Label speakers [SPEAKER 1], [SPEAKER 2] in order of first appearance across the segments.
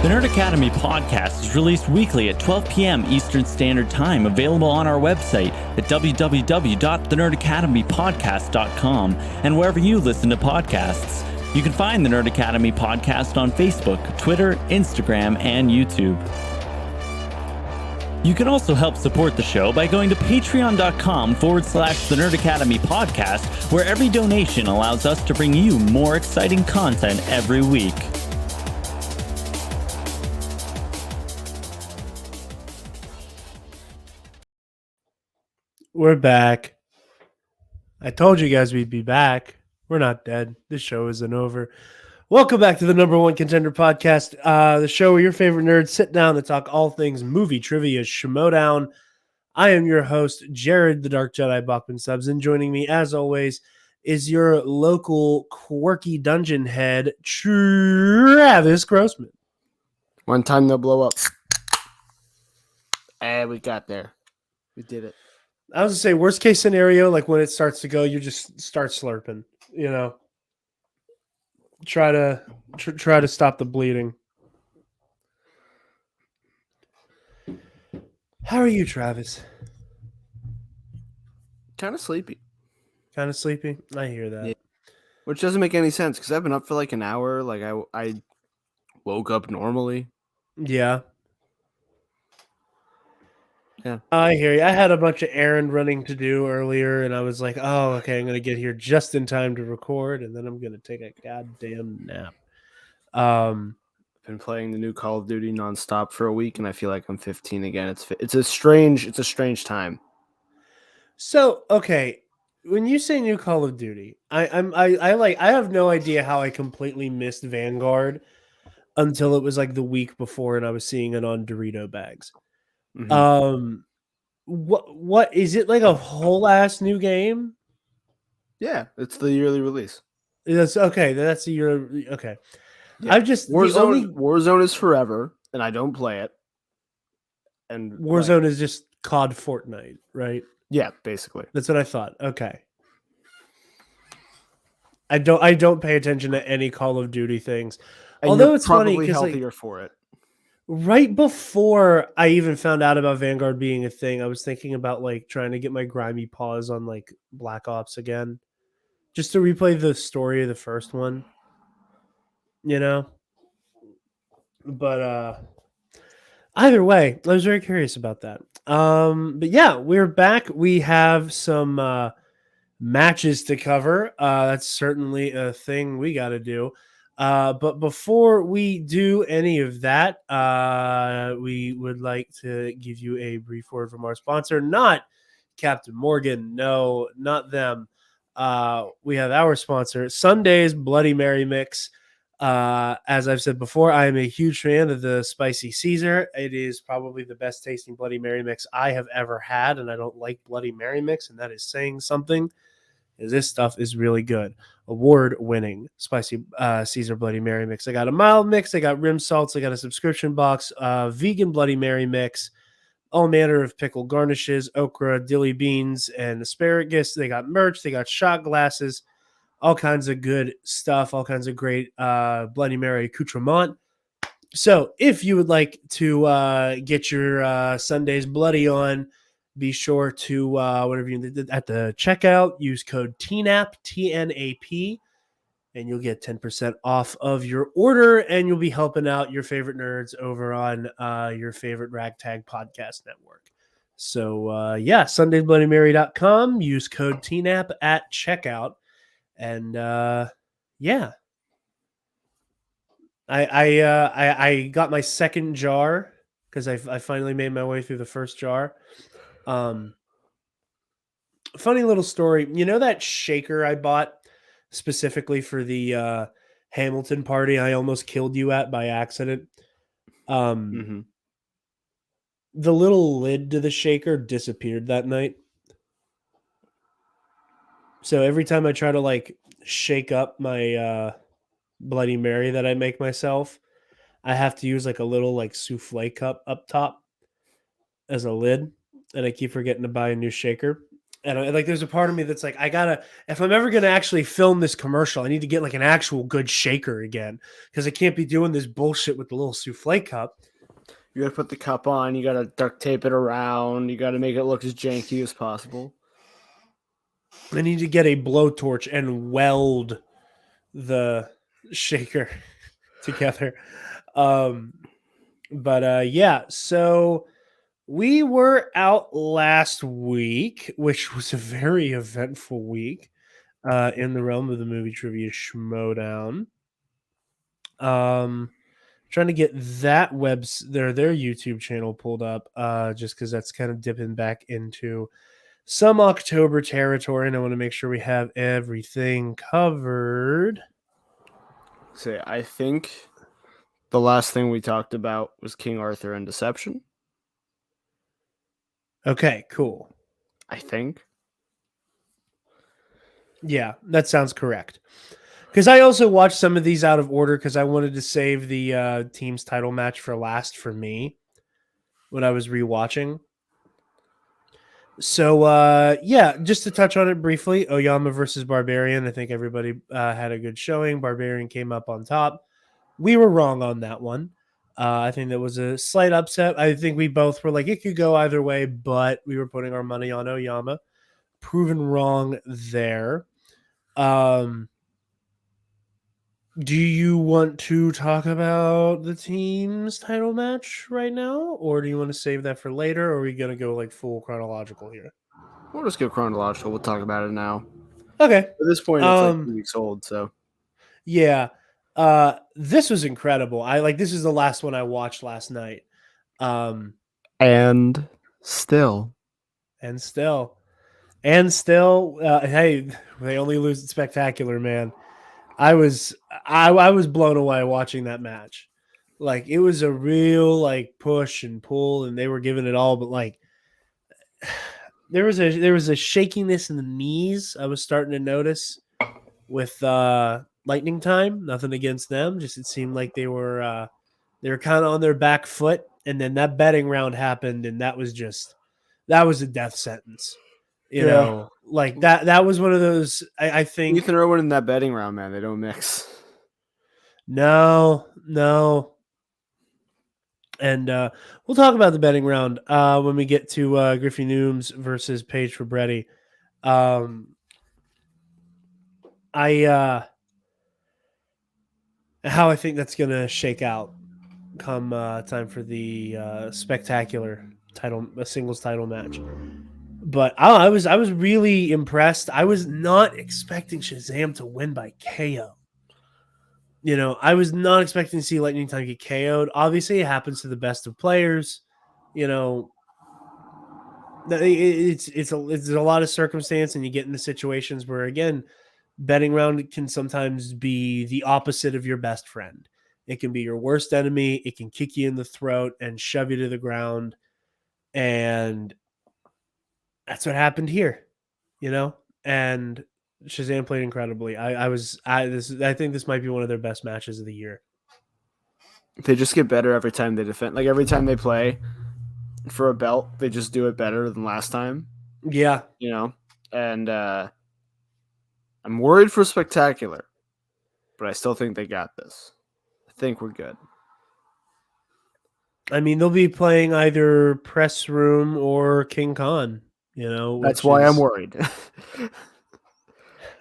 [SPEAKER 1] The Nerd Academy podcast is released weekly at 12 p.m. Eastern Standard Time, available on our website at www.thenerdacademypodcast.com and wherever you listen to podcasts. You can find the Nerd Academy podcast on Facebook, Twitter, Instagram, and YouTube. You can also help support the show by going to patreon.com/The Nerd Academy podcast, where every donation allows us to bring you more exciting content every week.
[SPEAKER 2] We're back. I told you guys we'd be back. We're not dead. This show isn't over. Welcome back to the number one Contender podcast, the show where your favorite nerds sit down to talk all things movie trivia, Schmodown. I am your host, Jarod the Dark Jedi Bachman Subs, and joining me, as always, is your local quirky dungeon head, Travis Grossman.
[SPEAKER 3] One time they'll blow up. And we got there. We did it.
[SPEAKER 2] I was going to say, worst case scenario, like when it starts to go, you just start slurping, you know. Try to stop the bleeding. How are you, Travis?
[SPEAKER 3] Kind of sleepy.
[SPEAKER 2] Kind of sleepy? I hear that.
[SPEAKER 3] Yeah. Which doesn't make any sense because I've been up for like an hour. Like I woke up normally.
[SPEAKER 2] Yeah.
[SPEAKER 3] Yeah.
[SPEAKER 2] I hear you. I had a bunch of errand running to do earlier, and I was like, oh, okay, I'm going to get here just in time to record, and then I'm going to take a goddamn nap.
[SPEAKER 3] Been playing the new Call of Duty nonstop for a week, and I feel like I'm 15 again. It's a strange time.
[SPEAKER 2] So, okay, when you say new Call of Duty, I have no idea how I completely missed Vanguard until it was like the week before, and I was seeing it on Dorito bags.
[SPEAKER 3] Mm-hmm.
[SPEAKER 2] What is it, like a whole ass new game?
[SPEAKER 3] Yeah, it's the yearly release.
[SPEAKER 2] That's okay. That's the year. Okay.
[SPEAKER 3] Yeah.
[SPEAKER 2] I've just
[SPEAKER 3] Warzone is forever, and I don't play it. And
[SPEAKER 2] Warzone is just COD Fortnite, right?
[SPEAKER 3] Yeah, basically.
[SPEAKER 2] That's what I thought. Okay. I don't pay attention to any Call of Duty things.
[SPEAKER 3] And
[SPEAKER 2] although it's funny
[SPEAKER 3] because healthier
[SPEAKER 2] like,
[SPEAKER 3] for it.
[SPEAKER 2] Right before I even found out about Vanguard being a thing, I was thinking about like trying to get my grimy paws on like Black Ops again, just to replay the story of the first one, you know. But either way, I was very curious about that. But yeah, we're back. We have some matches to cover. That's certainly a thing we got to do. But before we do any of that, we would like to give you a brief word from our sponsor, not Captain Morgan. No, not them. We have our sponsor, Sunday's Bloody Mary Mix. As I've said before, I am a huge fan of the Spicy Caesar. It is probably the best tasting Bloody Mary Mix I have ever had, and I don't like Bloody Mary Mix, and that is saying something. This stuff is really good. Award-winning Spicy Caesar Bloody Mary Mix. I got a mild mix. I got rim salts. I got a subscription box. Vegan Bloody Mary Mix. All manner of pickle garnishes, okra, dilly beans, and asparagus. They got merch. They got shot glasses. All kinds of good stuff. All kinds of great Bloody Mary accoutrement. So if you would like to get your Sunday's Bloody on, be sure to, whatever you did at the checkout, use code TNAP, TNAP, and you'll get 10% off of your order, and you'll be helping out your favorite nerds over on your favorite Ragtag podcast network. So, yeah, SundaysBloodyMary.com, use code TNAP at checkout, and, yeah. I got my second jar because I finally made my way through the first jar. Funny little story. You know that shaker I bought specifically for the Hamilton party I almost killed you at by accident? The little lid to the shaker disappeared that night. So every time I try to like shake up my Bloody Mary that I make myself, I have to use like a little like souffle cup up top as a lid, and I keep forgetting to buy a new shaker. And like, there's a part of me that's like, if I'm ever going to actually film this commercial, I need to get like an actual good shaker again, because I can't be doing this bullshit with the little souffle cup.
[SPEAKER 3] You got to put the cup on. You got to duct tape it around. You got to make it look as janky as possible.
[SPEAKER 2] I need to get a blowtorch and weld the shaker together. Yeah, so we were out last week, which was a very eventful week in the realm of the movie trivia schmodown. Trying to get that their YouTube channel pulled up, just because that's kind of dipping back into some October territory, and I want to make sure we have everything covered.
[SPEAKER 3] So I think the last thing we talked about was King Arthur and Deception.
[SPEAKER 2] Okay, cool.
[SPEAKER 3] I think.
[SPEAKER 2] Yeah, that sounds correct. Because I also watched some of these out of order because I wanted to save the team's title match for last for me when I was rewatching. So, yeah, just to touch on it briefly, Oyama versus Barbarian. I think everybody had a good showing. Barbarian came up on top. We were wrong on that one. I think that was a slight upset. I think we both were like, it could go either way, but we were putting our money on Oyama. Proven wrong there. Do you want to talk about the team's title match right now, or do you want to save that for later, or are we going to go like full chronological here?
[SPEAKER 3] We'll just go chronological. We'll talk about it now.
[SPEAKER 2] Okay.
[SPEAKER 3] At this point, it's like 2 weeks old, so.
[SPEAKER 2] Yeah. This was incredible. This is the last one I watched last night.
[SPEAKER 3] And still,
[SPEAKER 2] hey, they only lose at Spectacular, man. I was blown away watching that match. Like, it was a real like push and pull, and they were giving it all, but like there was a shakiness in the knees I was starting to notice with Lightning Time. Nothing against them, just it seemed like they were kind of on their back foot, and then that betting round happened, and that was a death sentence. You know, like that was one of those. I think
[SPEAKER 3] Ethan Irwin in that betting round, man, they don't mix.
[SPEAKER 2] No. And we'll talk about the betting round when we get to Griffey Nooms versus Paige Fabretti. How I think that's going to shake out come time for the spectacular singles title match. But I was really impressed. I was not expecting Shazam to win by KO. You know, I was not expecting to see Lightning Time get KO'd. Obviously, it happens to the best of players. You know, it's a lot of circumstance, and you get into situations where, again, betting round can sometimes be the opposite of your best friend. It can be your worst enemy. It can kick you in the throat and shove you to the ground. And that's what happened here, you know? And Shazam played incredibly. I think this might be one of their best matches of the year.
[SPEAKER 3] They just get better every time they defend. Like, every time they play for a belt, they just do it better than last time.
[SPEAKER 2] Yeah.
[SPEAKER 3] You know? And I'm worried for Spectacular, but I still think they got this. I think we're good.
[SPEAKER 2] I mean, they'll be playing either Press Room or King Khan, you know.
[SPEAKER 3] That's why I'm worried.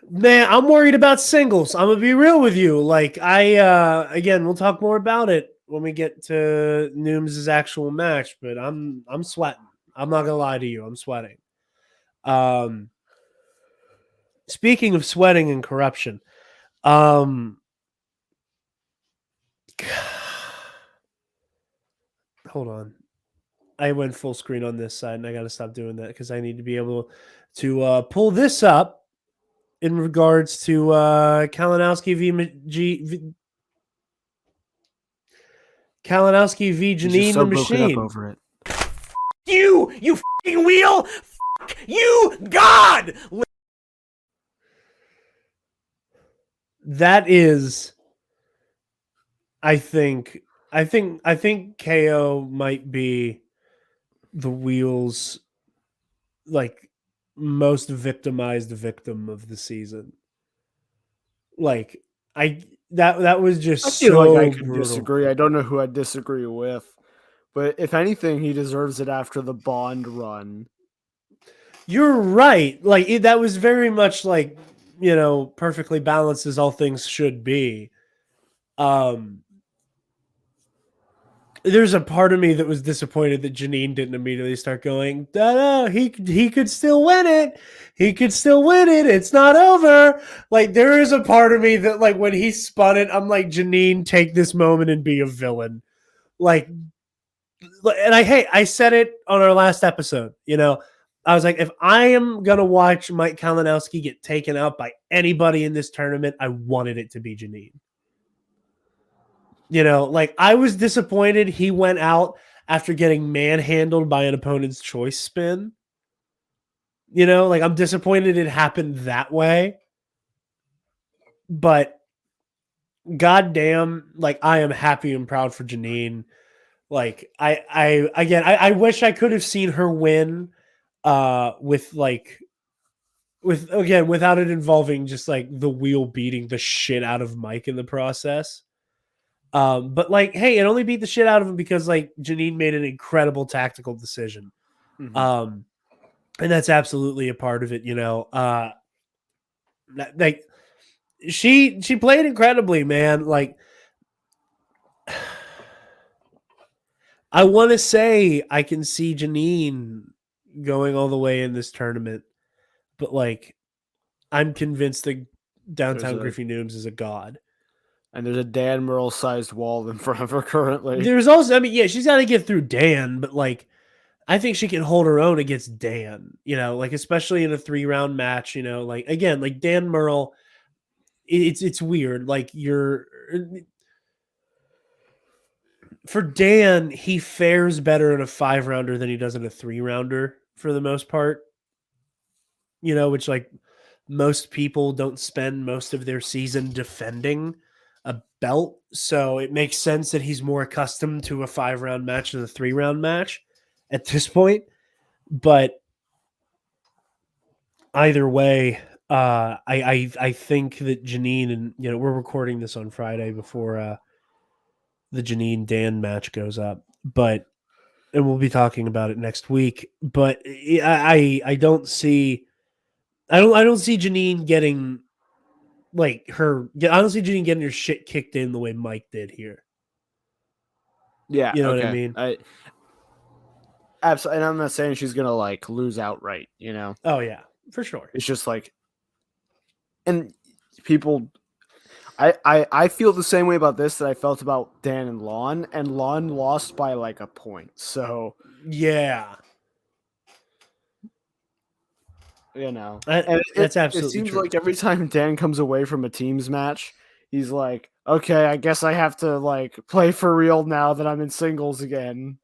[SPEAKER 2] Man, I'm worried about singles. I'm going to be real with you. Like, again, we'll talk more about it when we get to Nooms' actual match, but I'm sweating. I'm not going to lie to you. I'm sweating. Speaking of sweating and corruption, hold on. I went full screen on this side, and I got to stop doing that because I need to be able to pull this up in regards to Kalinowski v. Janine the Machine.
[SPEAKER 3] Up over it.
[SPEAKER 2] You f***ing wheel! Fuck you, God! That is, I think KO might be the Wheels, like, most victimized victim of the season. Like that was just
[SPEAKER 3] I feel like I
[SPEAKER 2] so
[SPEAKER 3] could
[SPEAKER 2] brutal.
[SPEAKER 3] disagree. I don't know who I disagree with, but if anything, he deserves it after the Bond run.
[SPEAKER 2] You're right. Like that was very much like, perfectly balanced as all things should be. There's a part of me that was disappointed that Janine didn't immediately start going, no, he could still win it. He could still win it. It's not over. Like there is a part of me that like when he spun it, I'm like, Janine, take this moment and be a villain. Like, and I said it on our last episode, I was like, if I am going to watch Mike Kalinowski get taken out by anybody in this tournament, I wanted it to be Janine. Like I was disappointed he went out after getting manhandled by an opponent's choice spin. Like I'm disappointed it happened that way. But goddamn, like I am happy and proud for Janine. Like I wish I could have seen her win without it involving just like the wheel beating the shit out of Mike in the process. But like, hey, it only beat the shit out of him because like Janine made an incredible tactical decision.
[SPEAKER 3] Mm-hmm.
[SPEAKER 2] And that's absolutely a part of it, like she played incredibly, man. Like I want to say I can see Janine going all the way in this tournament, but like I'm convinced that Downtown Griffey Nooms is a god.
[SPEAKER 3] And there's a Dan Merle sized wall in front of her currently.
[SPEAKER 2] There's also, I mean, yeah, she's got to get through Dan, but like I think she can hold her own against Dan, like especially in a 3-round match, like again, like Dan Merle, it's weird. Like for Dan, he fares better in a 5-rounder than he does in a 3-rounder for the most part. Which like most people don't spend most of their season defending a belt, so it makes sense that he's more accustomed to a 5-round match than a 3-round match at this point. But either way, I think that Janine and we're recording this on Friday before the Janine Dan match goes up, and we'll be talking about it next week. But I don't see I don't see Janine getting like her. I don't see Janine getting her shit kicked in the way Mike did here.
[SPEAKER 3] Yeah,
[SPEAKER 2] You know what I mean?
[SPEAKER 3] Absolutely, and I'm not saying she's gonna like lose outright.
[SPEAKER 2] Oh yeah, for sure.
[SPEAKER 3] It's just like, and people, I feel the same way about this that I felt about Dan and Lon lost by like a point. So
[SPEAKER 2] yeah,
[SPEAKER 3] that's
[SPEAKER 2] absolutely
[SPEAKER 3] it seems
[SPEAKER 2] true.
[SPEAKER 3] like every time Dan comes away from a teams match, he's like, okay, I guess I have to like play for real now that I'm in singles again.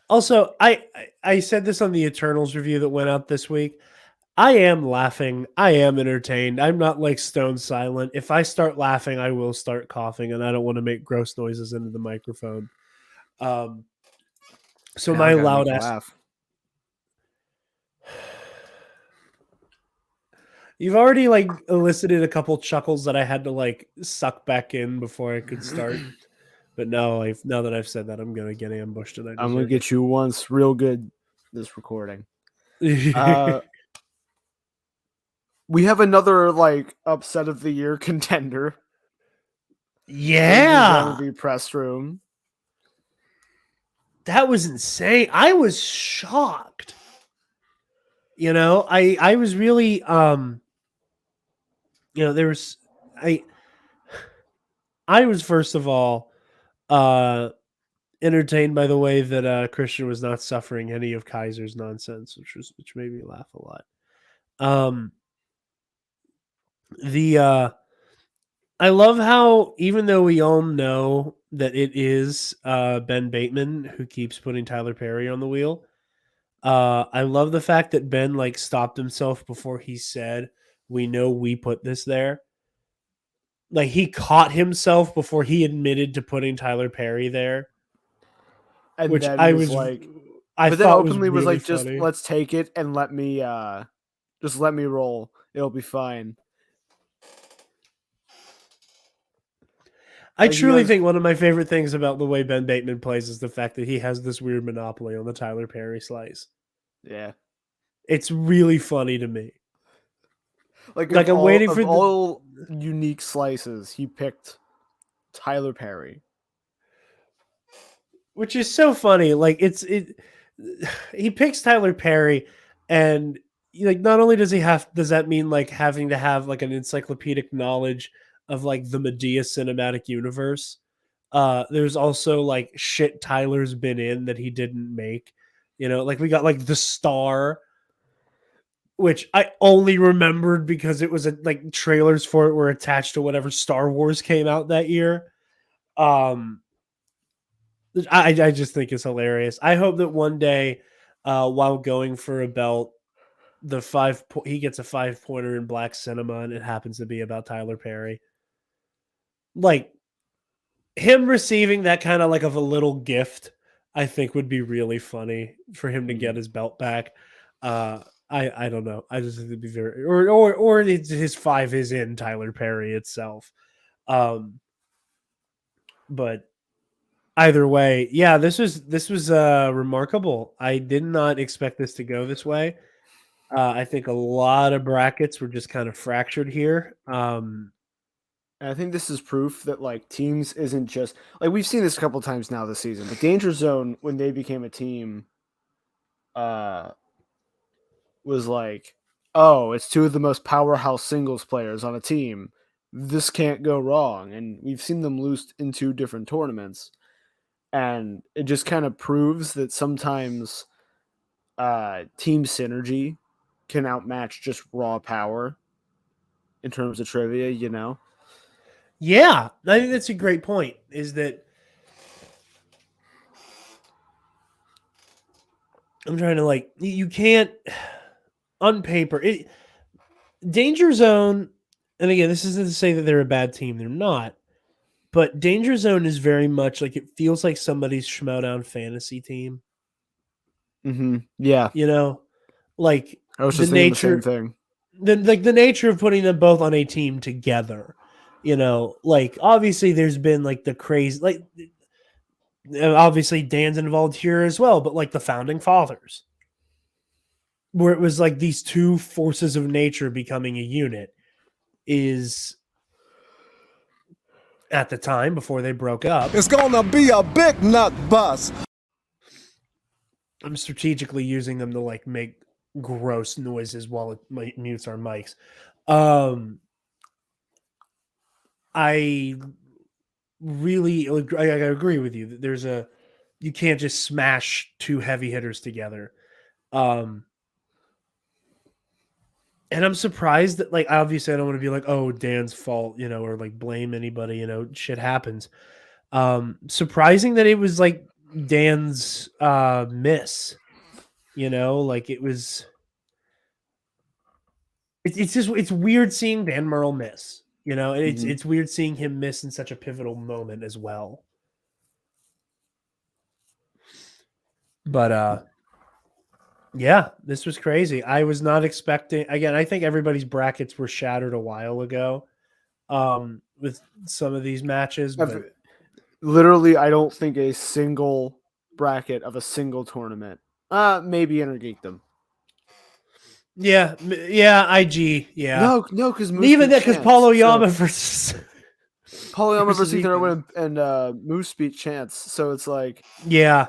[SPEAKER 2] Also, I said this on the Eternals review that went out this week. I am laughing. I am entertained. I'm not like stone silent. If I start laughing, I will start coughing, and I don't want to make gross noises into the microphone. So my loud ass.
[SPEAKER 3] Laugh.
[SPEAKER 2] You've already like elicited a couple chuckles that I had to like suck back in before I could start. But now that I've said that, I'm gonna get ambushed and
[SPEAKER 3] I'm gonna get you once real good this recording. We have another like upset of the year contender.
[SPEAKER 2] Yeah,
[SPEAKER 3] the press room.
[SPEAKER 2] That was insane. I was shocked. I was really there was I was first of all entertained by the way that Christian was not suffering any of Kaiser's nonsense, which made me laugh a lot. I love how even though we all know that it is Ben Bateman who keeps putting Tyler Perry on the wheel, I love the fact that Ben like stopped himself before he said, "We know we put this there." Like he caught himself before he admitted to putting Tyler Perry there,
[SPEAKER 3] And
[SPEAKER 2] which
[SPEAKER 3] then
[SPEAKER 2] I was
[SPEAKER 3] like,
[SPEAKER 2] I
[SPEAKER 3] But then
[SPEAKER 2] thought was
[SPEAKER 3] openly was
[SPEAKER 2] really
[SPEAKER 3] like, just
[SPEAKER 2] funny.
[SPEAKER 3] let's take it and let me roll. It'll be fine.
[SPEAKER 2] I
[SPEAKER 3] Like, he
[SPEAKER 2] truly
[SPEAKER 3] goes,
[SPEAKER 2] think one of my favorite things about the way Ben Bateman plays is the fact that he has this weird monopoly on the Tyler Perry slice.
[SPEAKER 3] yeah.
[SPEAKER 2] It's really funny to me.
[SPEAKER 3] Like,
[SPEAKER 2] Like I'm waiting
[SPEAKER 3] of
[SPEAKER 2] for the,
[SPEAKER 3] all unique slices, he picked Tyler Perry.
[SPEAKER 2] which is so funny. Like he picks Tyler Perry, and like not only does that mean like having to have like an encyclopedic knowledge of like the Medea cinematic universe. There's also like shit Tyler's been in that he didn't make. Like we got like The Star, which I only remembered because it was like trailers for it were attached to whatever Star Wars came out that year. Um, I just think it's hilarious. I hope that one day, while going for a belt, he gets a 5-pointer in Black Cinema, and it happens to be about Tyler Perry. Like him receiving that kind of like of a little gift, I think would be really funny for him to get his belt back. I don't know. I just think it'd be very or his 5 is in Tyler Perry itself. But either way, yeah, this was remarkable. I did not expect this to go this way. I think a lot of brackets were just kind of fractured here.
[SPEAKER 3] And I think this is proof that like teams isn't just like we've seen this a couple times now this season. But Danger Zone, when they became a team, uh, was like, oh, it's two of the most powerhouse singles players on a team. This can't go wrong. And we've seen them lose in 2 different tournaments. And it just kind of proves that sometimes team synergy can outmatch just raw power in terms of trivia, you know?
[SPEAKER 2] Yeah, I think that's a great point. Is that I'm trying to like you can't on paper Danger Zone, and again, this isn't to say that they're a bad team. They're not. But Danger Zone is very much like it feels like somebody's Schmoedown fantasy team.
[SPEAKER 3] Mm-hmm. Yeah.
[SPEAKER 2] Like
[SPEAKER 3] I was
[SPEAKER 2] the
[SPEAKER 3] just thinking the same
[SPEAKER 2] nature,
[SPEAKER 3] thing.
[SPEAKER 2] the nature of putting them both on a team together. Like obviously there's been like the crazy, like obviously Dan's involved here as well, but like the founding fathers, where it was like these two forces of nature becoming a unit, is at the time before they broke up.
[SPEAKER 4] It's gonna be a big nut bust.
[SPEAKER 2] I'm strategically using them to like make gross noises while it mutes our mics. I really I agree with you that you can't just smash 2 heavy hitters together. And I'm surprised that like obviously I don't want to be like, oh, Dan's fault, or like blame anybody, shit happens. Surprising that it was like Dan's miss, like it was. It's weird seeing Dan Murrell miss, and it's weird seeing him miss in such a pivotal moment as well. But yeah, this was crazy. I was not expecting. Again, I think everybody's brackets were shattered a while ago, with some of these matches. But
[SPEAKER 3] Literally, I don't think a single bracket of a single tournament. Maybe Intergeek them.
[SPEAKER 2] yeah, IG, yeah.
[SPEAKER 3] No, because
[SPEAKER 2] Even that, because Paulo Yama versus
[SPEAKER 3] Polyama versus Ethan
[SPEAKER 2] Ethan.
[SPEAKER 3] Irwin and Moose beat Chance. So it's like,
[SPEAKER 2] yeah,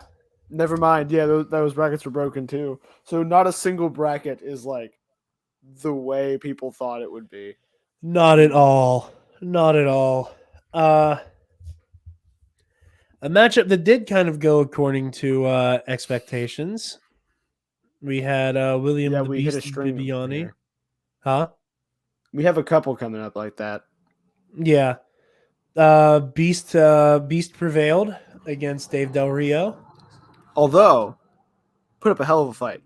[SPEAKER 3] never mind. Yeah, those brackets were broken too. So not a single bracket is like the way people thought it would be.
[SPEAKER 2] not at all, not at all. A matchup that did kind of go according to expectations. We had William
[SPEAKER 3] Yeah,
[SPEAKER 2] the
[SPEAKER 3] we hit a
[SPEAKER 2] Beast
[SPEAKER 3] string
[SPEAKER 2] Bibiani.
[SPEAKER 3] here.
[SPEAKER 2] Huh?
[SPEAKER 3] We have a couple coming up like that.
[SPEAKER 2] Yeah. Beast prevailed against Dave Del Rio.
[SPEAKER 3] Although, put up a hell of a fight.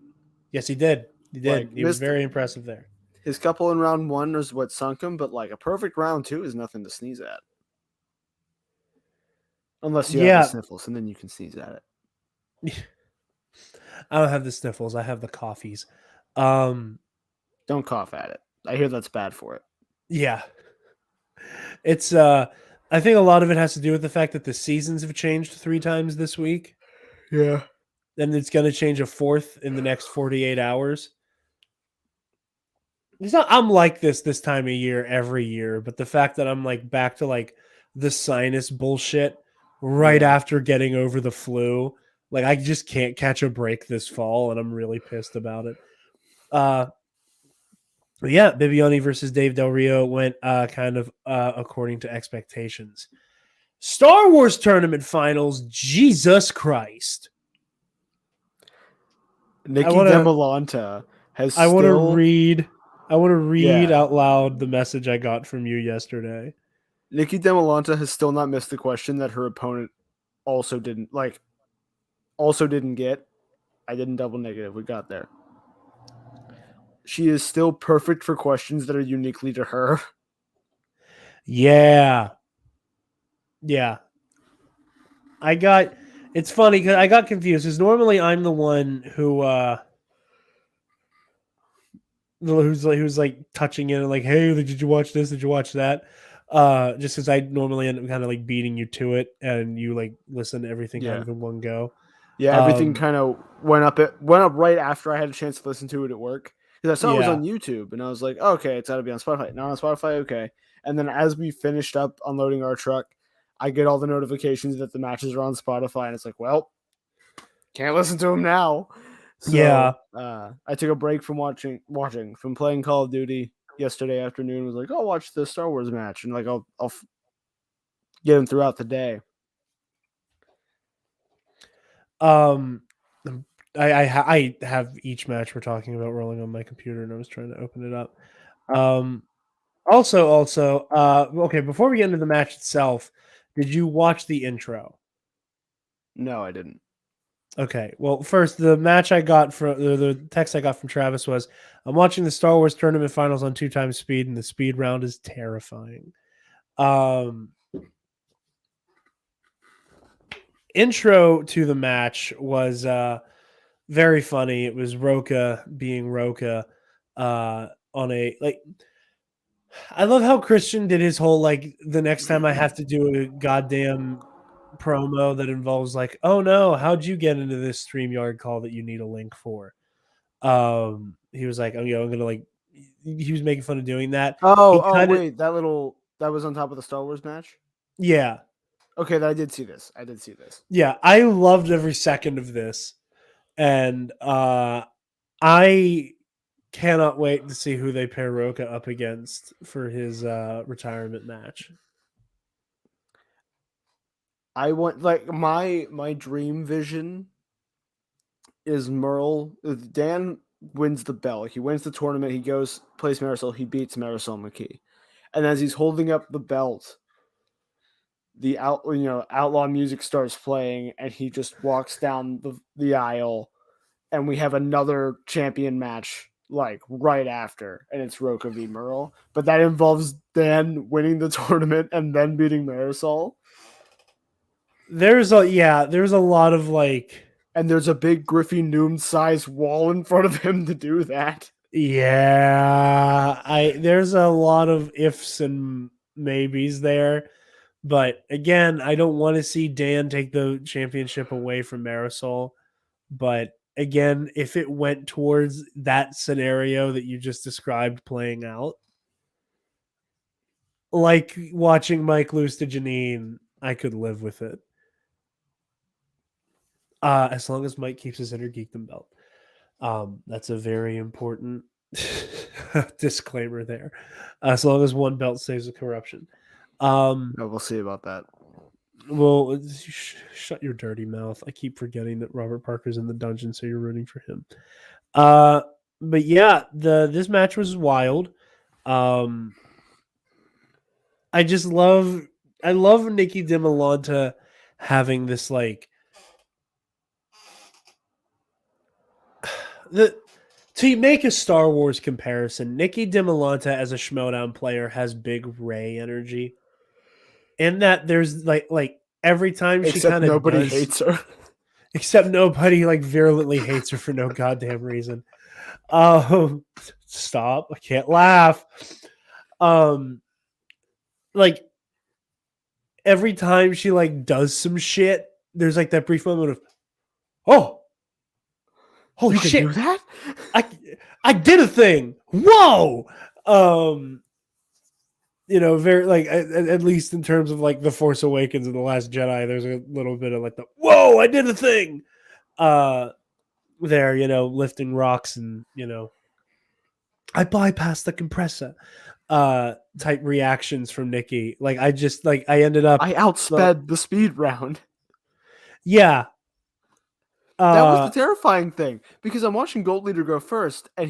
[SPEAKER 2] Yes, he did. He did.
[SPEAKER 3] Like,
[SPEAKER 2] He was
[SPEAKER 3] missed
[SPEAKER 2] very impressive there.
[SPEAKER 3] his couple in round 1 is what sunk him, but like a perfect round 2 is nothing to sneeze at. Unless you have the sniffles, and then you can sneeze at it.
[SPEAKER 2] I don't have the sniffles. I have the coffees. Um,
[SPEAKER 3] Don't cough at it. I hear that's bad for it.
[SPEAKER 2] yeah, it's. I think a lot of it has to do with the fact that the seasons have changed 3 times this week,
[SPEAKER 3] Yeah.
[SPEAKER 2] and it's going to change a 4th in the next 48 hours. It's not. I'm like this time of year every year, but the fact that I'm like back to like the sinus bullshit right
[SPEAKER 3] Yeah.
[SPEAKER 2] after getting over the flu, like I just can't catch a break this fall, and I'm really pissed about it. But yeah, Bibiani versus Dave Del Rio went kind of according to expectations. Star Wars tournament finals, Jesus Christ!
[SPEAKER 3] Nikki
[SPEAKER 2] wanna-
[SPEAKER 3] DeMolanta has
[SPEAKER 2] I want to
[SPEAKER 3] still
[SPEAKER 2] read. I want to read
[SPEAKER 3] Yeah.
[SPEAKER 2] out loud the message I got from you yesterday.
[SPEAKER 3] Nikki DeMolanta has still not missed the question that her opponent also didn't get. I didn't double negative. We got there. She is still perfect for questions that are uniquely to her.
[SPEAKER 2] Yeah. It's funny because I got confused because normally I'm the one who's like touching in and like, hey, did you watch this? Did you watch that? Just because I normally end up kind of like beating you to it and you like listen to everything kind
[SPEAKER 3] Yeah.
[SPEAKER 2] of in one go.
[SPEAKER 3] Yeah, everything kind of went up right after I had a chance to listen to it at work. Because I saw it was
[SPEAKER 2] Yeah.
[SPEAKER 3] on YouTube and I was like, okay, it's gotta be on Spotify. Not on Spotify, okay. And then as we finished up unloading our truck, I get all the notifications that the matches are on Spotify, and it's like, well, can't listen to them now. So
[SPEAKER 2] Yeah.
[SPEAKER 3] I took a break from from playing Call of Duty yesterday afternoon. Was like, I'll watch the Star Wars match, and like I'll get them throughout the day.
[SPEAKER 2] I have each match we're talking about rolling on my computer, and I was trying to open it up. Also, okay, before we get into the match itself, did you watch the intro?
[SPEAKER 3] No, I didn't.
[SPEAKER 2] Okay, well, first, the match I got from the text I got from Travis was, "I'm watching the Star Wars tournament finals on 2 times speed, and the speed round is terrifying." Intro to the match was very funny. It was Roka being Roka on a like. I love how Christian did his whole like the next time I have to do a goddamn promo that involves like, oh no, how'd you get into this StreamYard call that you need a link for? He was like, oh, I'm gonna like he was making fun of doing that.
[SPEAKER 3] Wait, that was on top of the Star Wars match?
[SPEAKER 2] Yeah.
[SPEAKER 3] Okay, I did see this.
[SPEAKER 2] Yeah, I loved every second of this. And I cannot wait to see who they pair Roka up against for his retirement match.
[SPEAKER 3] I want like my dream vision is Merle. Dan wins the belt. He wins the tournament. He goes plays Marisol. He beats Marisol McKee, and as he's holding up the belt, the outlaw music starts playing, and he just walks down the aisle, and we have another champion match like right after, and it's Roka v Merle, but that involves Dan winning the tournament and then beating Marisol.
[SPEAKER 2] There's a lot of like,
[SPEAKER 3] and there's a big Griffey Noom sized wall in front of him to do that.
[SPEAKER 2] there's a lot of ifs and maybes there. But again, I don't want to see Dan take the championship away from Marisol. But again, if it went towards that scenario that you just described playing out, like watching Mike lose to Janine, I could live with it. As long as Mike keeps his Inner Geekdom belt. That's a very important disclaimer there. As long as one belt saves the corruption.
[SPEAKER 3] We'll see about that.
[SPEAKER 2] Well, shut your dirty mouth. I keep forgetting that Robert Parker's in the dungeon, so you're rooting for him. But yeah, this match was wild. I love Nikki DeMolanta having this like to make a Star Wars comparison. Nikki DeMolanta as a Schmoedown player has big Rey energy, in that there's like every time she kind of
[SPEAKER 3] nobody
[SPEAKER 2] does,
[SPEAKER 3] hates her.
[SPEAKER 2] except nobody like virulently hates her for no goddamn reason. Stop! I can't laugh. Like every time she like does some shit, there's like that brief moment of, oh, holy
[SPEAKER 3] You can
[SPEAKER 2] shit!
[SPEAKER 3] do that?
[SPEAKER 2] I did a thing. Whoa. Very like at least in terms of like the Force Awakens and the Last Jedi, there's a little bit of like the whoa, I did a thing. There, lifting rocks and I bypassed the compressor. Type reactions from Nikki. Like I ended up
[SPEAKER 3] I outsped the speed round.
[SPEAKER 2] yeah.
[SPEAKER 3] That was the terrifying thing because I'm watching Gold Leader go first, and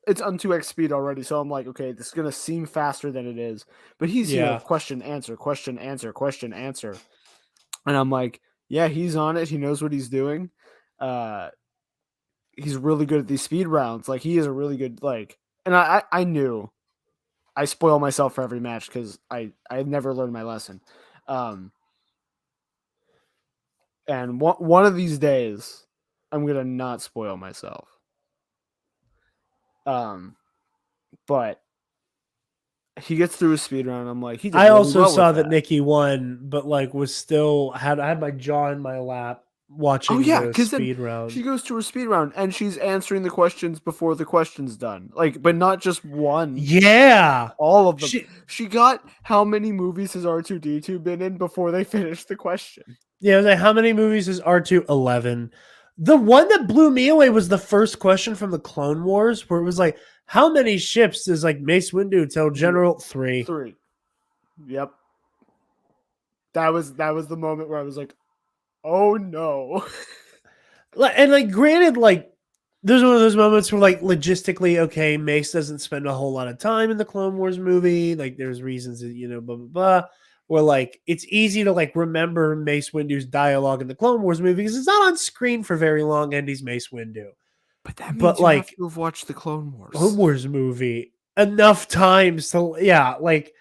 [SPEAKER 3] it's on 2x speed already. So I'm like, okay, this is gonna seem faster than it is, but he's question answer, question answer, question answer, and I'm like, yeah, he's on it. He knows what he's doing. He's really good at these speed rounds. Like he is a really good and I knew I spoil myself for every match because I never learned my lesson. And one of these days, I'm gonna not spoil myself. But he gets through his speed round. I'm like, he did
[SPEAKER 2] I
[SPEAKER 3] really
[SPEAKER 2] also
[SPEAKER 3] well
[SPEAKER 2] saw
[SPEAKER 3] with
[SPEAKER 2] that Nikki won, but like was still I had my jaw in my lap watching the
[SPEAKER 3] because
[SPEAKER 2] speed
[SPEAKER 3] then
[SPEAKER 2] round.
[SPEAKER 3] she goes to her speed round and she's answering the questions before the question's done. Like, but not just one.
[SPEAKER 2] Yeah,
[SPEAKER 3] all of them. She got how many movies has R2D2 been in before they finished the question?
[SPEAKER 2] Yeah, it was like, how many movies is R2? 11. The one that blew me away was the first question from the Clone Wars, where it was like, how many ships does like Mace Windu tell General? 3?
[SPEAKER 3] 3. Yep. That was the moment where I was like, oh no.
[SPEAKER 2] And like, granted, like, there's one of those moments where like logistically, okay, Mace doesn't spend a whole lot of time in the Clone Wars movie. Like, there's reasons that blah blah blah. Where like it's easy to like remember Mace Windu's dialogue in the Clone Wars movie because it's not on screen for very long, and he's Mace Windu.
[SPEAKER 3] But that means you have to have watched the Clone Wars.
[SPEAKER 2] Clone Wars movie enough times to like.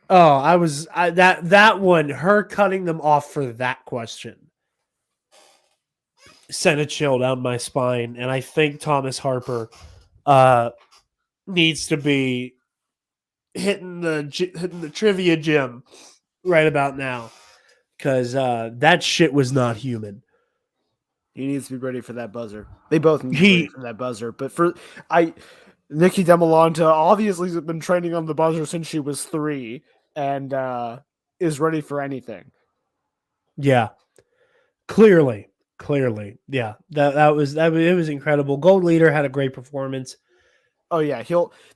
[SPEAKER 2] Oh, that one, her cutting them off for that question sent a chill down my spine, and I think Thomas Harper needs to be hitting the trivia gym right about now because that shit was not human.
[SPEAKER 3] He needs to be ready for that buzzer. They both need to be ready for that buzzer. But Nikki Demolanta obviously has been training on the buzzer since she was 3 and is ready for anything.
[SPEAKER 2] Yeah, clearly. Yeah, that was it was incredible. Gold Leader had a great performance.
[SPEAKER 3] Oh yeah,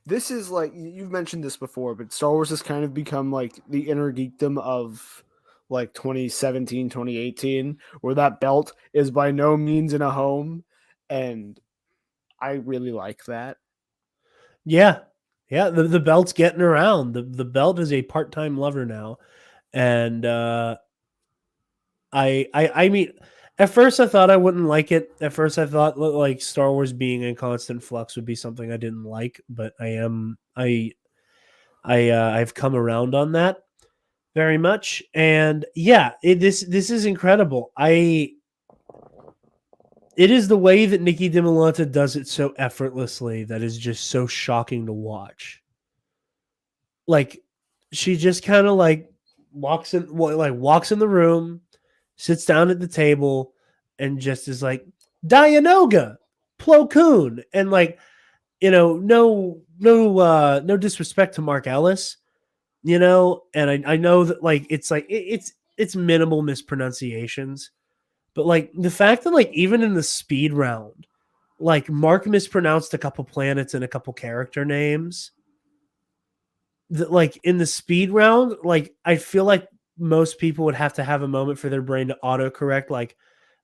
[SPEAKER 3] this is like, you've mentioned this before, but Star Wars has kind of become like the inner geekdom of like 2017, 2018, where that belt is by no means in a home, and I really like that.
[SPEAKER 2] Yeah. The belt's getting around. The belt is a part-time lover now, and I mean, at first I thought I wouldn't like it. At first I thought like Star Wars being in constant flux would be something I didn't like, but I've come around on that very much, and yeah, this is incredible. It is the way that Nikki Demolanta does it so effortlessly that is just so shocking to watch. Like, she just kind of like walks in the room, sits down at the table, and just is like, Dianoga, Plo Koon, and like, no disrespect to Mark Ellis, and I know that like it's minimal mispronunciations. But like the fact that like even in the speed round, like Mark mispronounced a couple planets and a couple character names. That like in the speed round, like I feel like most people would have to have a moment for their brain to autocorrect like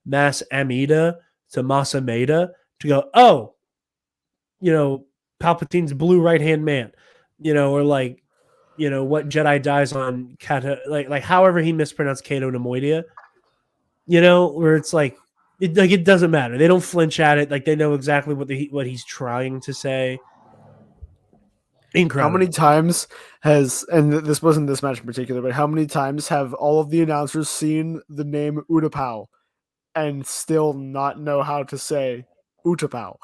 [SPEAKER 2] Mas Amida to Masameda to go, oh, Palpatine's blue right hand man, or like, what Jedi dies on Kata, like however he mispronounced Kato Nemoidia. Where it's like it doesn't matter. They don't flinch at it. Like they know exactly what he's trying to say. Incredible.
[SPEAKER 3] How many times and this wasn't this match in particular, but how many times have all of the announcers seen the name Utapau and still not know how to say Utapau.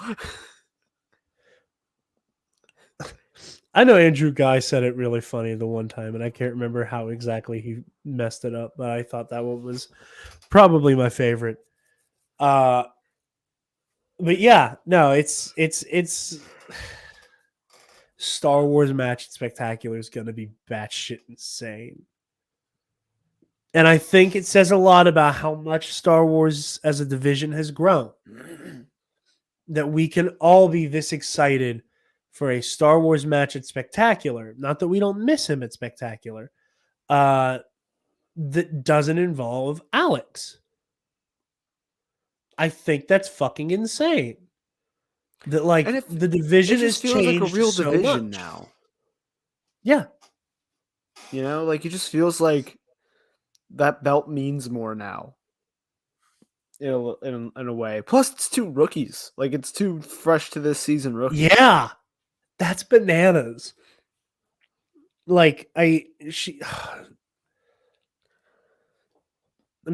[SPEAKER 2] I know Andrew Guy said it really funny the one time, and I can't remember how exactly he messed it up, but I thought that one was probably my favorite. But yeah, no, it's Star Wars Match Spectacular is going to be batshit insane. And I think it says a lot about how much Star Wars as a division has grown. That we can all be this excited for a Star Wars match at Spectacular. Not that we don't miss him at Spectacular. That doesn't involve Alex. I think that's fucking insane. That like the division has changed
[SPEAKER 3] like a real
[SPEAKER 2] so
[SPEAKER 3] division
[SPEAKER 2] much.
[SPEAKER 3] now.
[SPEAKER 2] Yeah.
[SPEAKER 3] You know, like it just feels like that belt means more now. In a way. Plus, it's 2 rookies. Like it's 2 fresh to this season rookies.
[SPEAKER 2] Yeah. That's bananas. Like I'm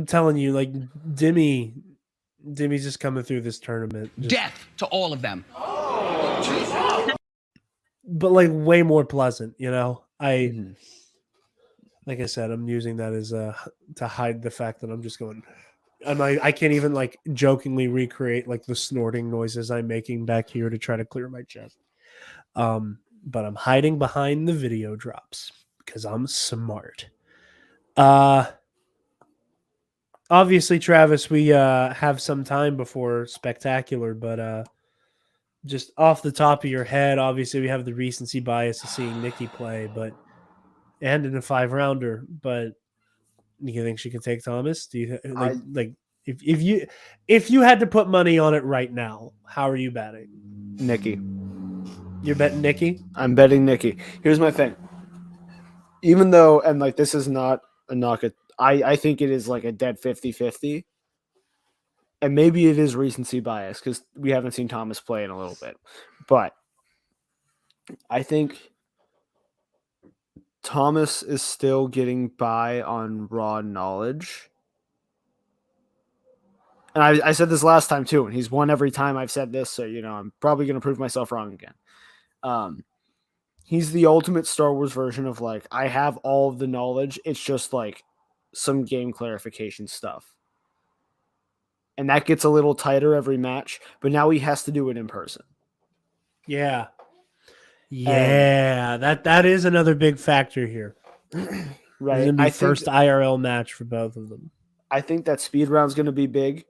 [SPEAKER 2] telling you, like Dimmy's just coming through this tournament.
[SPEAKER 5] Death to all of them.
[SPEAKER 2] But like way more pleasant, you know.
[SPEAKER 3] Mhm.
[SPEAKER 2] Like I said, I'm using that as to hide the fact that I'm just going. I can't even like jokingly recreate like the snorting noises I'm making back here to try to clear my chest. But I'm hiding behind the video drops because I'm smart. Obviously, Travis, we have some time before Spectacular, but just off the top of your head, obviously we have the recency bias of seeing Nikki play, and in a 5-rounder. But do you think she can take Thomas? Do you like if you had to put money on it right now, how are you betting?
[SPEAKER 3] Nikki.
[SPEAKER 2] You're betting Nikki?
[SPEAKER 3] I'm betting Nikki. Here's my thing. Even though, and like this is not a knock at, I think it is like a dead 50-50. And maybe it is recency bias because we haven't seen Thomas play in a little bit. But I think Thomas is still getting by on raw knowledge. And I said this last time too, and he's won every time I've said this, so I'm probably going to prove myself wrong again. He's the ultimate Star Wars version of like, I have all of the knowledge, it's just like some game clarification stuff. And that gets a little tighter every match, but now he has to do it in person.
[SPEAKER 2] Yeah. Yeah, that is another big factor here.
[SPEAKER 3] Right.
[SPEAKER 2] It's going to be first IRL match for both of them.
[SPEAKER 3] I think that speed round's going to be big.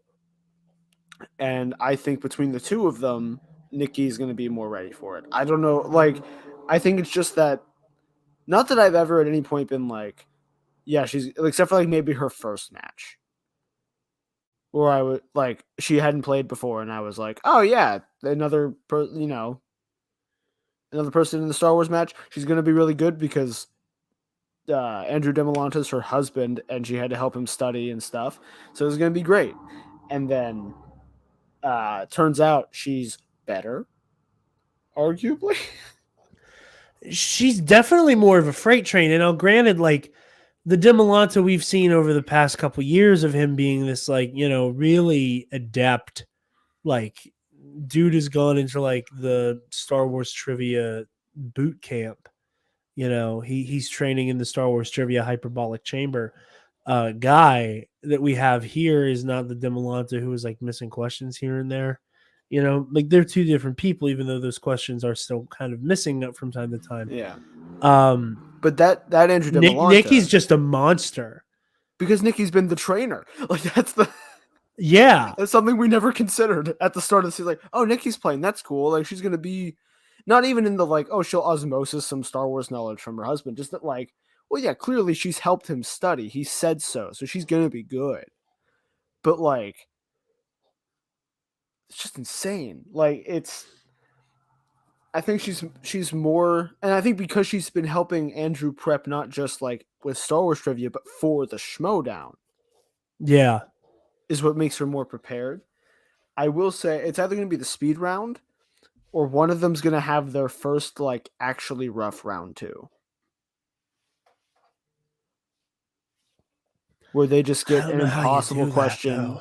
[SPEAKER 3] And I think between the two of them, Nikki's going to be more ready for it. I don't know. Like, I think it's just that, not that I've ever at any point been like, yeah, she's, except for like maybe her first match. Or I would, like, she hadn't played before and I was like, oh yeah, another person in the Star Wars match. She's going to be really good because Andrew DeMolante's her husband and she had to help him study and stuff. So it was going to be great. And then turns out she's better, arguably.
[SPEAKER 2] She's definitely more of a freight train. And now, granted, like the DeMolante we've seen over the past couple years of him being this, like, really adept, like, dude has gone into like the Star Wars trivia boot camp. He's training in the Star Wars trivia hyperbolic chamber. Guy that we have here is not the DeMolante who was like missing questions here and there. Like they're 2 different people, even though those questions are still kind of missing from time to time.
[SPEAKER 3] Yeah.
[SPEAKER 2] But
[SPEAKER 3] that Andrew DeMolante,
[SPEAKER 2] Nikki's just a monster
[SPEAKER 3] because Nikki's been the trainer. Like that's something we never considered at the start of the season. Like, oh, Nikki's playing. That's cool. Like she's gonna be not even in the like, oh, she'll osmosis some Star Wars knowledge from her husband. Just that, like, well, yeah, clearly she's helped him study. He said so she's gonna be good. But like, it's just insane. Like I think she's more, and I think because she's been helping Andrew prep not just like with Star Wars trivia, but for the Schmodown.
[SPEAKER 2] Yeah,
[SPEAKER 3] is what makes her more prepared. I will say it's either going to be the speed round, or one of them's going to have their first like actually rough round 2, where they just get an impossible question.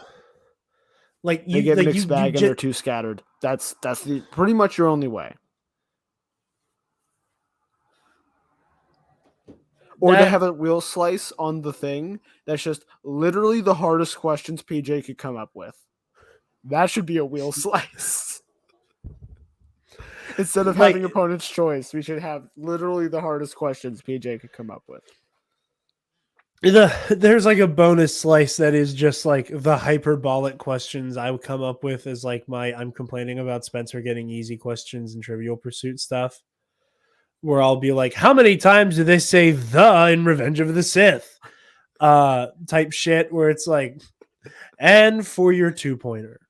[SPEAKER 2] Like
[SPEAKER 3] They
[SPEAKER 2] you,
[SPEAKER 3] get
[SPEAKER 2] like
[SPEAKER 3] mixed bag and they're
[SPEAKER 2] just,
[SPEAKER 3] too scattered. That's pretty much your only way. Or they have a wheel slice on the thing that's just literally the hardest questions PJ could come up with. That should be a wheel slice. Instead of
[SPEAKER 2] Like-
[SPEAKER 3] having opponent's choice, we should have literally the hardest questions PJ could come up with.
[SPEAKER 2] there's like a bonus slice that is just like the hyperbolic questions I would come up with as like I'm complaining about Spencer getting easy questions and Trivial Pursuit stuff, where I'll be like, how many times do they say the in Revenge of the Sith? Type shit where it's like, and for your 2-pointer,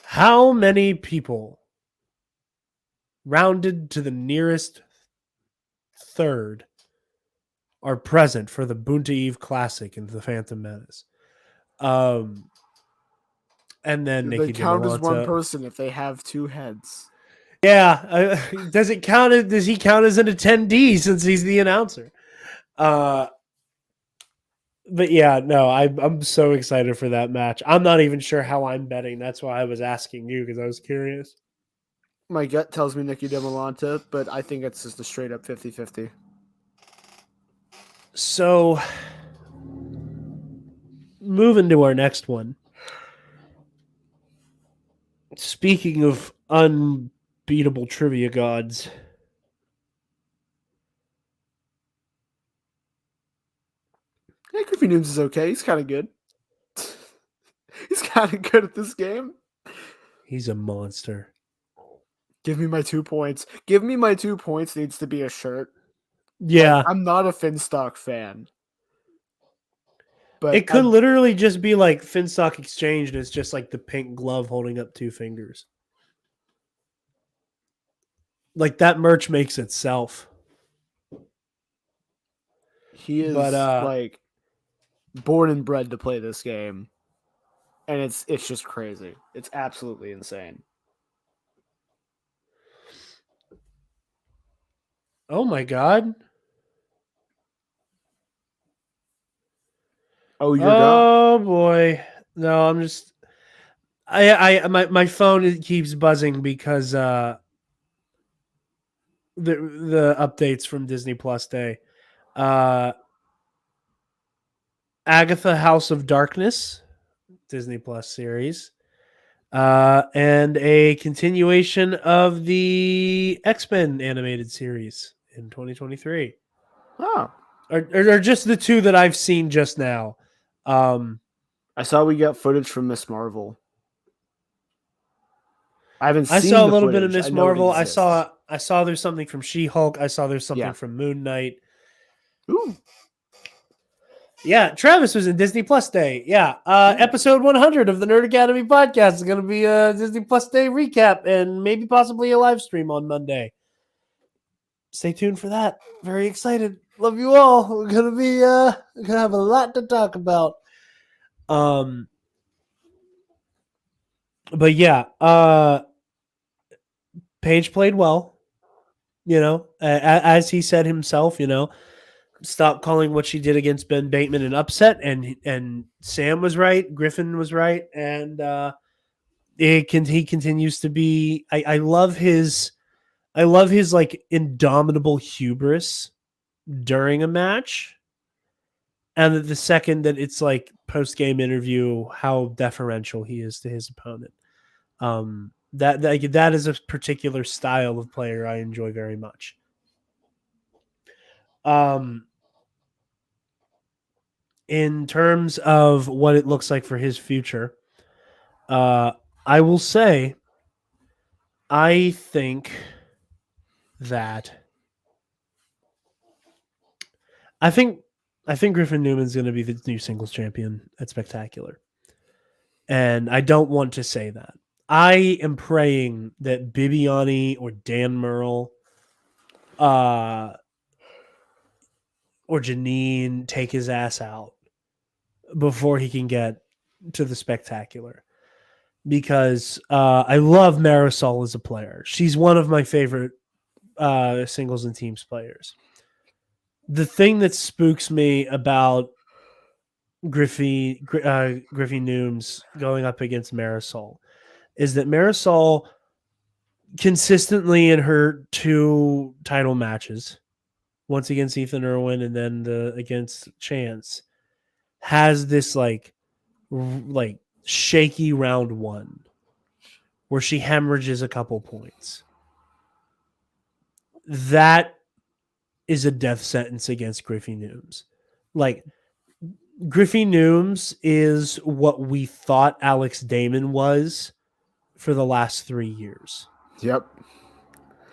[SPEAKER 2] how many people rounded to the nearest third are present for the Boonta Eve Classic and the Phantom Menace? And then
[SPEAKER 3] They
[SPEAKER 2] Nikki
[SPEAKER 3] count as one
[SPEAKER 2] DiMolanta.
[SPEAKER 3] person if they have two heads.
[SPEAKER 2] Yeah, does it count? Does he count as an attendee since he's the announcer? But yeah, no, I'm so excited for that match. I'm not even sure how I'm betting. That's why I was asking you because I was curious.
[SPEAKER 3] My gut tells me Nikki DiMolanta, but I think it's just a straight up 50-50.
[SPEAKER 2] So, moving to our next one. Speaking of unbeatable trivia gods,
[SPEAKER 3] Yeah, Griffey Nunes is okay. He's kind of good. He's kind of good at this game.
[SPEAKER 2] he's a monster.
[SPEAKER 3] Give me my 2 points. Give me my 2 points needs to be a shirt.
[SPEAKER 2] Yeah,
[SPEAKER 3] Like, I'm not a Finstock fan. But
[SPEAKER 2] it could literally just be like Finstock Exchange, and it's just like the pink glove holding up 2 fingers. Like that merch makes itself.
[SPEAKER 3] he is like born and bred to play this game. And it's just crazy. It's absolutely insane.
[SPEAKER 2] Oh my god.
[SPEAKER 3] Oh, you're gone.
[SPEAKER 2] Oh boy. No, I'm just my phone keeps buzzing because the updates from Disney Plus Day. Agatha House of Darkness, Disney Plus series. And a continuation of the X-Men animated series in 2023.
[SPEAKER 3] Oh.
[SPEAKER 2] Or just the 2 that I've seen just now.
[SPEAKER 3] I saw we got footage from Miss Marvel. I haven't seen
[SPEAKER 2] I saw a
[SPEAKER 3] the
[SPEAKER 2] little bit of
[SPEAKER 3] footage.
[SPEAKER 2] Miss
[SPEAKER 3] I know it
[SPEAKER 2] Marvel. I
[SPEAKER 3] exists.
[SPEAKER 2] saw there's something from She-Hulk. I saw there's something
[SPEAKER 3] Yeah.
[SPEAKER 2] from Moon Knight.
[SPEAKER 3] Ooh.
[SPEAKER 2] Yeah, Travis was in Disney Plus Day. Yeah, episode 100 of the Nerd Academy podcast is going to be a Disney Plus Day recap and maybe possibly a live stream on Monday. Stay tuned for that. Very excited. Love you all. We're gonna have a lot to talk about. But yeah, Paige played well. You know, as he said himself. You know, stop calling what she did against Ben Bateman an upset, and Sam was right, Griffin was right, and he continues to be. I love his like indomitable hubris during a match, and the second that it's like post game interview, how deferential he is to his opponent. That is a particular style of player I enjoy very much. In terms of what it looks like for his future, I will say, I think Griffin Newman's going to be the new singles champion at Spectacular. And I don't want to say that. I am praying that Bibiani or Dan Murrell or Janine take his ass out before he can get to the Spectacular. Because I love Marisol as a player. She's one of my favorite singles and teams players. The thing that spooks me about Griffey Nooms going up against Marisol is that Marisol consistently in her 2 title matches, once against Ethan Irwin and then against Chance, has this like shaky round 1 where she hemorrhages a couple points. That is a death sentence against Griffey Nooms. Like, Griffey Nooms is what we thought Alex Damon was for the last 3 years.
[SPEAKER 3] Yep.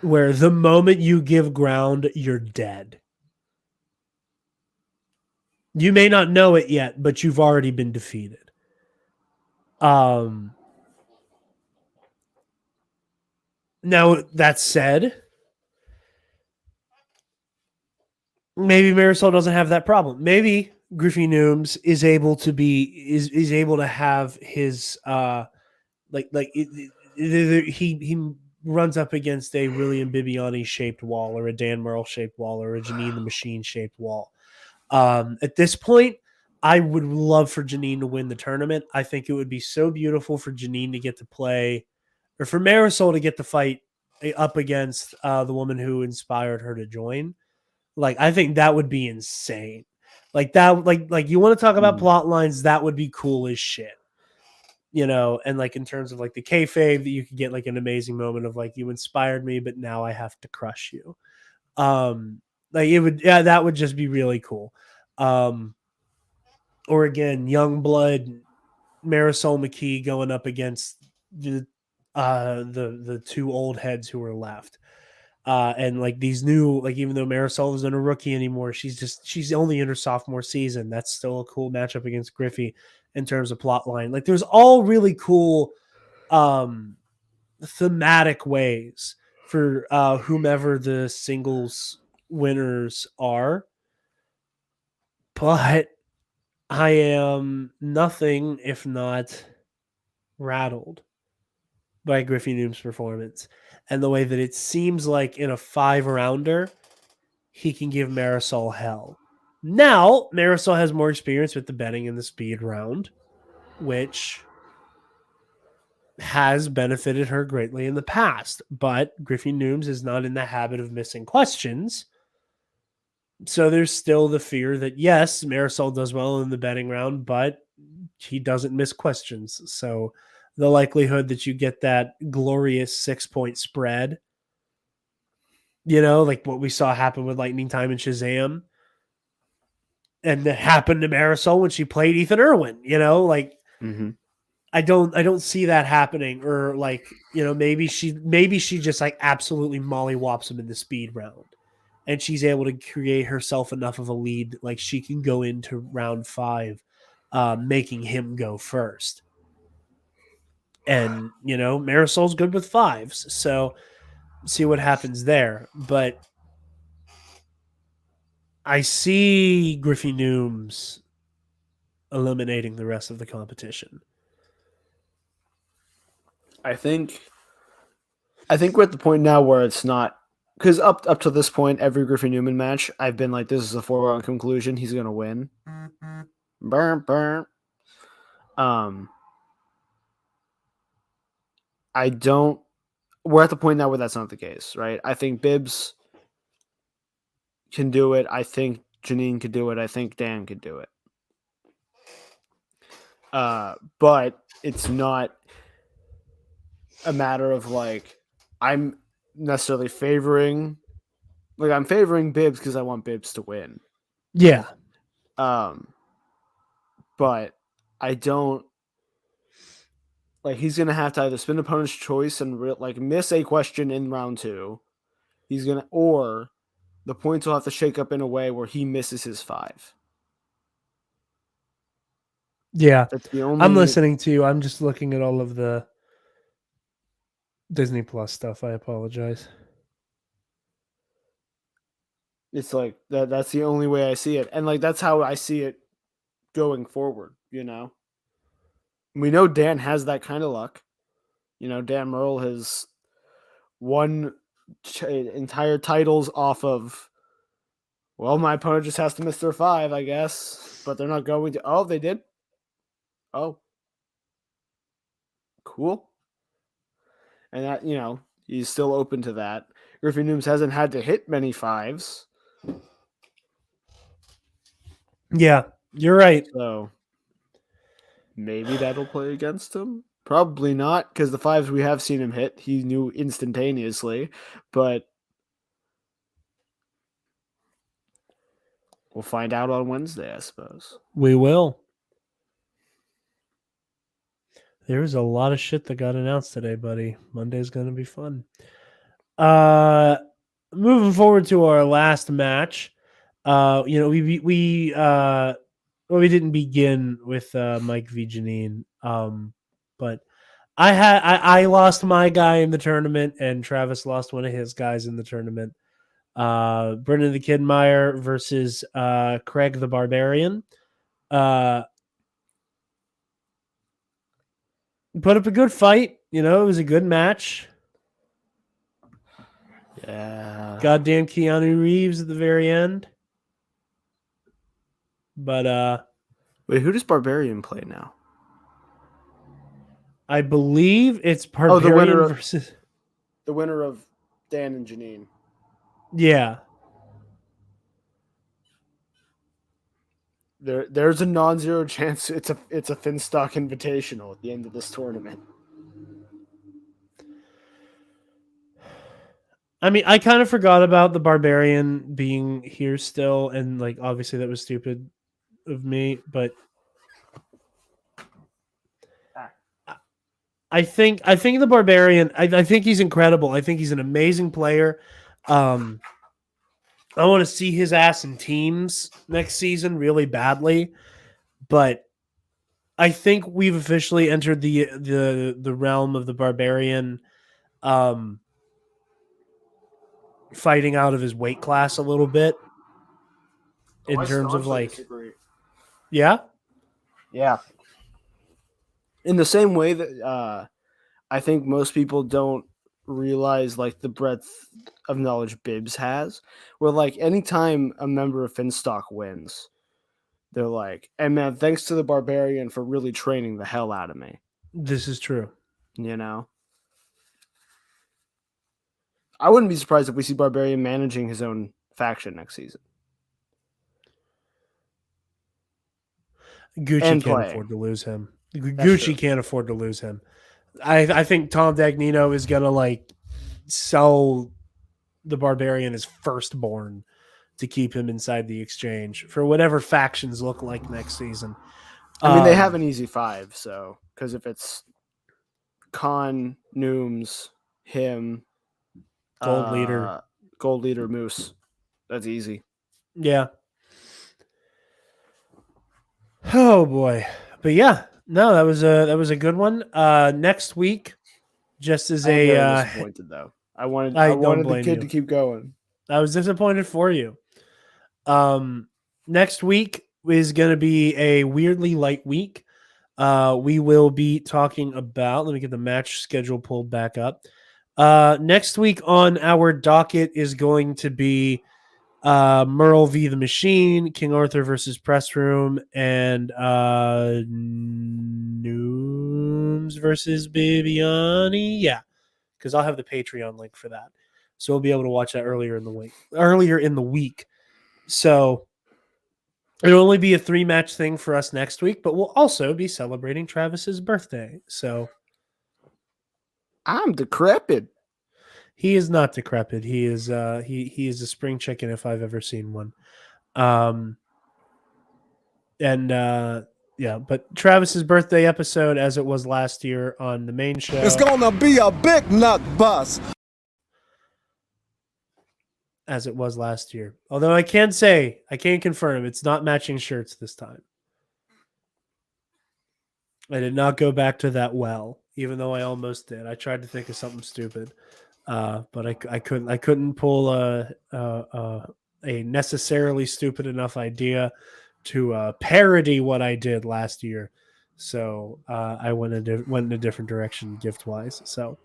[SPEAKER 2] Where the moment you give ground, you're dead. You may not know it yet, but you've already been defeated. Now, that said, maybe Marisol doesn't have that problem. Maybe Griffey Nooms is able to is able to have his he runs up against a William Bibiani shaped wall or a Dan Murrell shaped wall or a Janine the Machine shaped wall. At this point, I would love for Janine to win the tournament. I think it would be so beautiful for Janine to get to play, or for Marisol to get to fight up against the woman who inspired her to join. Like, I think that would be insane. Like that, like you want to talk about plot lines, that would be cool as shit. You know, and like in terms of like the kayfabe, that you could get like an amazing moment of like, you inspired me, but now I have to crush you. Like it would, yeah, that would just be really cool. Or again, Youngblood, Marisol McKee going up against the 2 old heads who are left. And like these new, like, even though Marisol isn't a rookie anymore, she's only in her sophomore season. That's still a cool matchup against Griffey in terms of plot line. Like, there's all really cool thematic ways for whomever the singles winners are. But I am nothing if not rattled by Griffey Noom's performance and the way that it seems like in a 5-rounder, he can give Marisol hell. Now, Marisol has more experience with the betting in the speed round, which has benefited her greatly in the past. But Griffey Nooms is not in the habit of missing questions. So there's still the fear that, yes, Marisol does well in the betting round, but he doesn't miss questions. So the likelihood that you get that glorious 6-point spread, you know, like what we saw happen with Lightning Time and Shazam, and that happened to Marisol when she played Ethan Irwin, you know, like I don't see that happening. Or like, you know, maybe she just like absolutely mollywops him in the speed round, and she's able to create herself enough of a lead, like she can go into round 5, making him go first. And, you know, Marisol's good with 5s, so see what happens there. But I see Griffey Nooms eliminating the rest of the competition.
[SPEAKER 3] I think we're at the point now where it's not, because up to this point, every Griffey Newman match, I've been like, this is a foregone conclusion. He's gonna win. Burn, burn. I don't. We're at the point now where that's not the case, right? I think Bibbs can do it. I think Janine could do it. I think Dan could do it. But it's not a matter of like I'm necessarily favoring. Like, I'm favoring Bibbs because I want Bibbs to win.
[SPEAKER 2] Yeah.
[SPEAKER 3] But I don't. Like, he's gonna have to either spin opponent's choice and like miss a question in round 2. He's gonna, or the points will have to shake up in a way where he misses his 5.
[SPEAKER 2] Yeah.
[SPEAKER 3] That's the only.
[SPEAKER 2] I'm listening to you. I'm just looking at all of the Disney Plus stuff. I apologize.
[SPEAKER 3] It's like that. That's the only way I see it, and like that's how I see it going forward. You know, we know Dan has that kind of luck. You know, Dan Murrell has won entire titles off of Well, my opponent just has to miss their 5, I guess. But they're not going to. Oh, they did? Oh. Cool. And that, he's still open to that. Griffin Nooms hasn't had to hit many 5s.
[SPEAKER 2] Yeah, you're right.
[SPEAKER 3] So maybe that'll play against him. Probably not, because the 5s we have seen him hit, he knew instantaneously. But we'll find out on Wednesday, I suppose.
[SPEAKER 2] We will. There's a lot of shit that got announced today, buddy. Monday's going to be fun. Moving forward to our last match. We didn't begin with Mike v. Janine, but I lost my guy in the tournament, and Travis lost one of his guys in the tournament. Brendan the Kidmeyer versus Craig the Barbarian. Put up a good fight. It was a good match.
[SPEAKER 3] Yeah.
[SPEAKER 2] Goddamn Keanu Reeves at the very end. But
[SPEAKER 3] Wait, who does Barbarian play now?
[SPEAKER 2] I believe it's
[SPEAKER 3] Oh, the
[SPEAKER 2] Barbarian
[SPEAKER 3] winner of-
[SPEAKER 2] versus.
[SPEAKER 3] The winner of Dan and Janine.
[SPEAKER 2] Yeah.
[SPEAKER 3] There's a non-zero chance it's a Finstock Invitational at the end of this tournament.
[SPEAKER 2] I mean, I kind of forgot about the Barbarian being here still, and like obviously that was stupid of me, but I think the Barbarian, I think he's incredible. I think he's an amazing player. I want to see his ass in teams next season really badly, but I think we've officially entered the realm of the Barbarian fighting out of his weight class a little bit in terms of like
[SPEAKER 3] disagree.
[SPEAKER 2] Yeah.
[SPEAKER 3] In the same way that I think most people don't realize like the breadth of knowledge Bibbs has, where like anytime a member of Finstock wins, they're like, "Hey man, thanks to the Barbarian for really training the hell out of me."
[SPEAKER 2] This is true.
[SPEAKER 3] I wouldn't be surprised if we see Barbarian managing his own faction next season.
[SPEAKER 2] Gucci
[SPEAKER 3] And
[SPEAKER 2] can't
[SPEAKER 3] playing.
[SPEAKER 2] afford to lose him.
[SPEAKER 3] true.
[SPEAKER 2] Gucci can't afford to lose him. I think Tom Dagnino is gonna like sell the Barbarian as firstborn to keep him inside the exchange for whatever factions look like next season.
[SPEAKER 3] I mean, they have an easy 5, so because if it's Khan, Nooms, him,
[SPEAKER 2] Gold Leader,
[SPEAKER 3] Moose, that's easy.
[SPEAKER 2] Yeah. Oh boy. But yeah, no, that was a good one. Next week, just as
[SPEAKER 3] I'm very
[SPEAKER 2] a
[SPEAKER 3] disappointed though. I wanted
[SPEAKER 2] don't
[SPEAKER 3] the
[SPEAKER 2] blame
[SPEAKER 3] kid
[SPEAKER 2] you.
[SPEAKER 3] to keep going.
[SPEAKER 2] I was disappointed for you. Next week is going to be a weirdly light week. We will be talking about, let me get the match schedule pulled back up. Next week on our docket is going to be Merle v. The Machine, King Arthur versus Press Room, and Nooms versus Bibiani. Yeah, because I'll have the Patreon link for that. So we'll be able to watch that earlier in the week. So it'll only be a 3-match thing for us next week, but we'll also be celebrating Travis's birthday. So
[SPEAKER 3] I'm decrepit.
[SPEAKER 2] he is not decrepit. He is he is a spring chicken if I've ever seen one. Yeah, but Travis's birthday episode, as it was last year on the main show,
[SPEAKER 4] It's gonna be a big nut bust.
[SPEAKER 2] as it was last year. Although I can't confirm it's not matching shirts this time. I did not go back to that well, even though I almost did. I tried to think of something stupid, but I couldn't. I couldn't pull a necessarily stupid enough idea to parody what I did last year. So I went in a different direction gift wise. So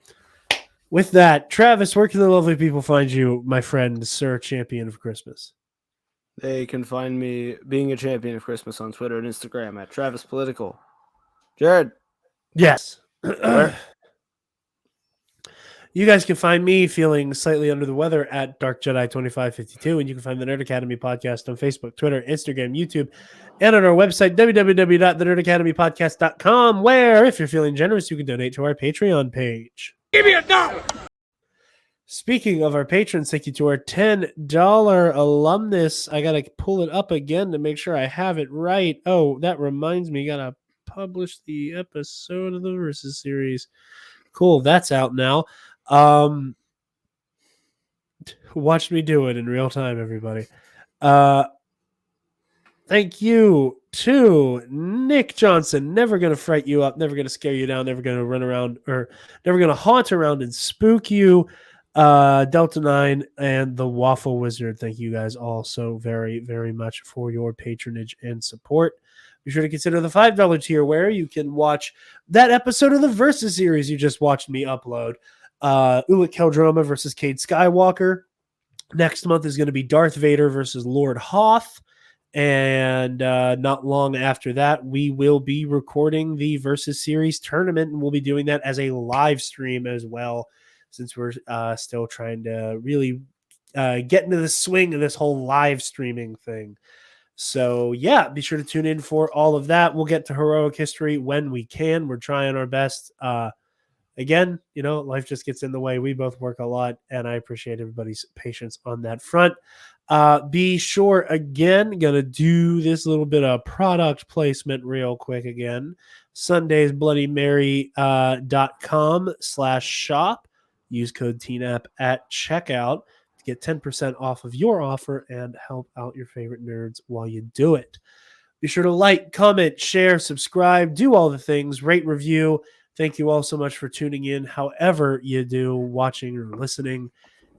[SPEAKER 2] with that, Travis, where can the lovely people find you, my friend, Sir Champion of Christmas?
[SPEAKER 3] They can find me being a champion of Christmas on Twitter and Instagram at Travis Political. Jared,
[SPEAKER 2] Yes.
[SPEAKER 3] where?
[SPEAKER 2] You guys can find me feeling slightly under the weather at Dark Jedi 2552, and you can find the Nerd Academy podcast on Facebook, Twitter, Instagram, YouTube, and on our website, www.thenerdacademypodcast.com, where, if you're feeling generous, you can donate to our Patreon page.
[SPEAKER 6] Give me $1.
[SPEAKER 2] Speaking of our patrons, thank you to our $10 alumnus. I got to pull it up again to make sure I have it right. Oh, that reminds me, got to publish the episode of the Versus series. Cool, that's out now. Watch me do it in real time, everybody. Thank you to Nick Johnson. Never going to fright you up, never going to scare you down, never going to run around or never going to haunt around and spook you. Delta 9 and the Waffle Wizard. Thank you guys all so very, very much for your patronage and support. Be sure to consider the $5 tier where you can watch that episode of the Versus series you just watched me upload. Ulick Keldroma versus Cade Skywalker. Next month is going to be Darth Vader versus Lord Hoth. And not long after that, we will be recording the Versus series tournament, and we'll be doing that as a live stream as well, since we're still trying to really get into the swing of this whole live streaming thing. So, yeah, be sure to tune in for all of that. We'll get to Heroic History when we can. We're trying our best. Again, life just gets in the way. We both work a lot, and I appreciate everybody's patience on that front. Be sure, again, going to do this little bit of product placement real quick again. sundaysbloodymary.com/shop. Use code TEENAP at checkout to get 10% off of your offer and help out your favorite nerds while you do it. Be sure to like, comment, share, subscribe, do all the things, rate, review. Thank you all so much for tuning in, however you do, watching or listening,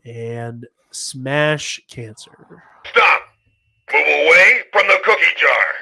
[SPEAKER 2] and smash cancer.
[SPEAKER 7] Stop! Move away from the cookie jar!